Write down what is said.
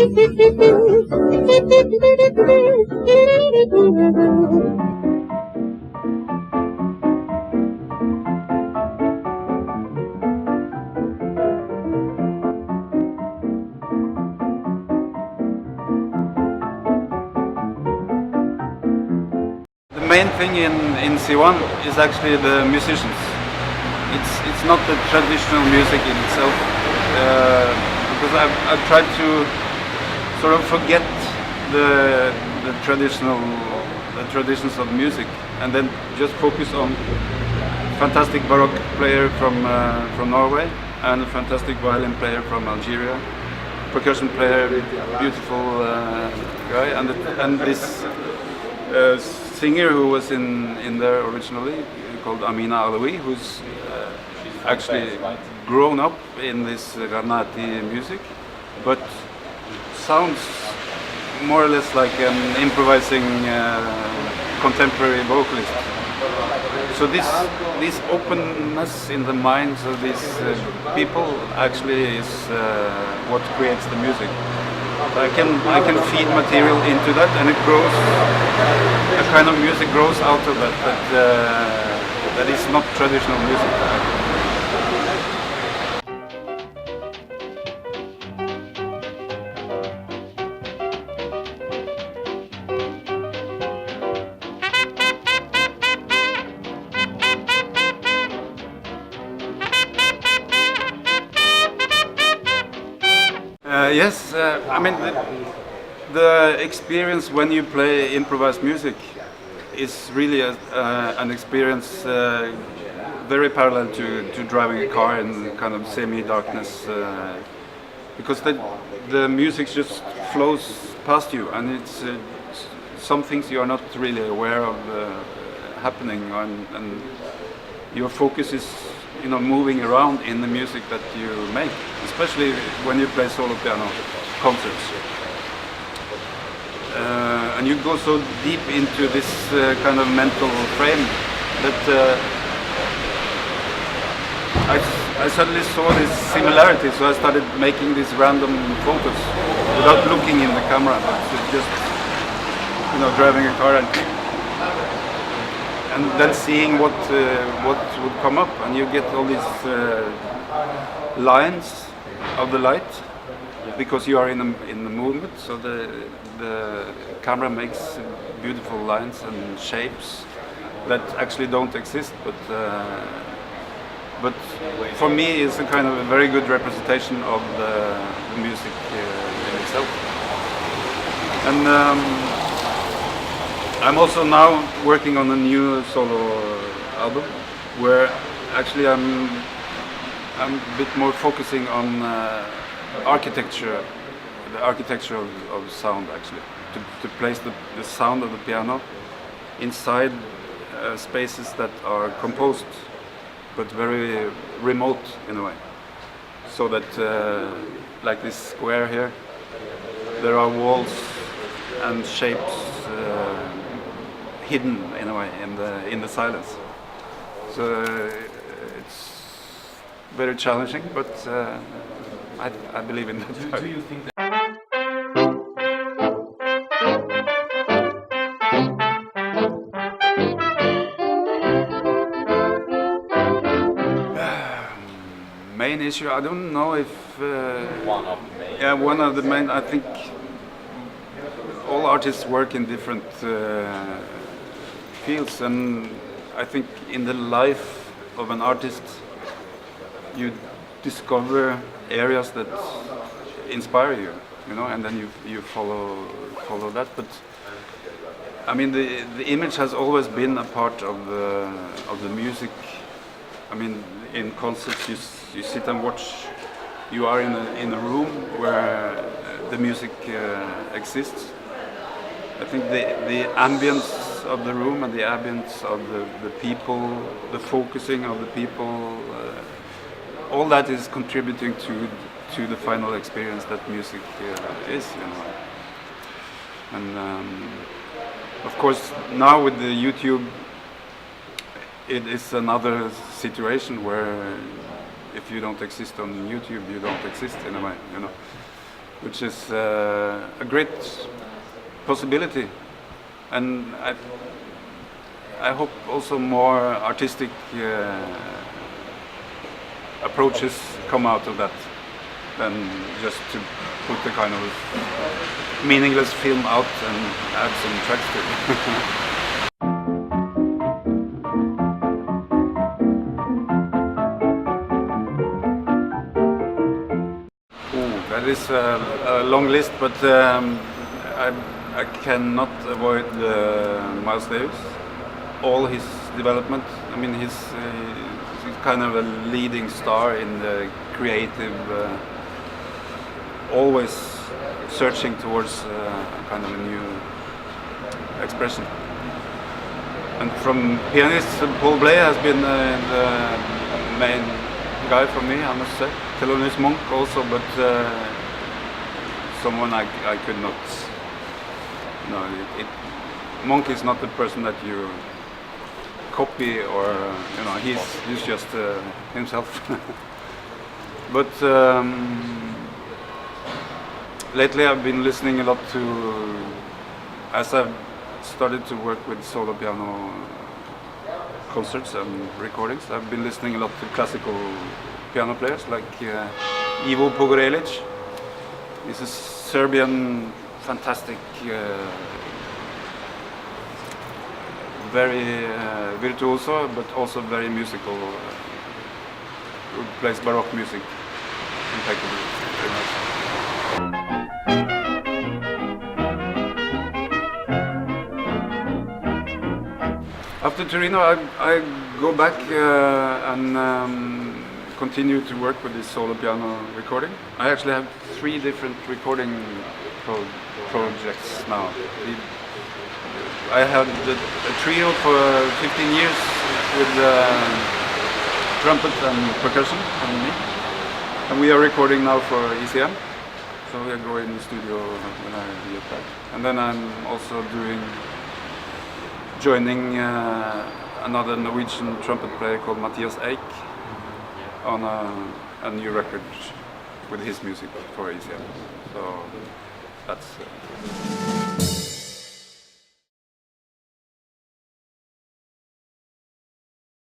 The main thing in C1 is actually the musicians. It's not the traditional music in itself, because I've tried to sort of forget the traditions of music and then just focus on fantastic baroque player from Norway and a fantastic violin player from Algeria, percussion player, beautiful guy, and this singer who was in there originally, called Amina Alawi, who's actually grown up in this Gharnati music, but sounds more or less like an improvising contemporary vocalist. So this openness in the minds of these people actually is what creates the music. I can feed material into that, and it grows. A kind of music grows out of that, that is not traditional music. Yes, I mean the experience when you play improvised music is really an experience very parallel to driving a car in kind of semi-darkness, because the music just flows past you, and it's some things you are not really aware of happening, and your focus is moving around in the music that you make, especially when you play solo piano concerts. And you go so deep into this kind of mental frame that I suddenly saw this similarity, so I started making these random photos without looking in the camera, but just driving a car and then seeing what would come up, and you get all these lines of the light because you are in the movement. So the camera makes beautiful lines and shapes that actually don't exist, but for me it's a kind of a very good representation of the music in itself. And I'm also now working on a new solo album where actually I'm a bit more focusing on architecture, the architecture of sound, actually, to place the sound of the piano inside spaces that are composed but very remote in a way, so that like this square here, there are walls and shapes hidden in a way in the silence. So it's very challenging, but I believe in that. Do you think that main issue? I don't know if one of the main? Yeah, one of the main. I think all artists work in different fields, and I think in the life of an artist you discover areas that inspire you, and then you follow that. But I mean, the image has always been a part of the music. I mean, in concerts you sit and watch. You are in a room where the music exists. I think the ambience of the room and the ambience of the people, the focusing of the people, all that is contributing to the final experience that music is, And of course, now with the YouTube, it is another situation where if you don't exist on YouTube, you don't exist in a way, which is a great possibility, and I hope also more artistic approaches come out of that than just to put the kind of meaningless film out and add some tracks to it. That is a long list, but I cannot avoid Miles Davis. All his development. I mean, he's kind of a leading star in the creative, always searching towards kind of a new expression. And from pianists, Paul Bley has been the main guy for me, I must say. Thelonious Monk also, but someone I could not. No, Monk is not the person that you copy, or he's just himself. But lately I've been listening a lot to, as I've started to work with solo piano concerts and recordings, I've been listening a lot to classical piano players like Ivo Pogorelic. He's a Serbian, fantastic, very virtuoso, but also very musical. Who plays Baroque music impeccably. Very much. After Torino, I go back and continue to work with this solo piano recording. I actually have 3 different recording projects now. I had a trio for 15 years with trumpet and percussion and me. And we are recording now for ECM. So we go in the studio when I get back. And then I'm also joining another Norwegian trumpet player called Mathias Eik on a new record with his music for ECM. So that's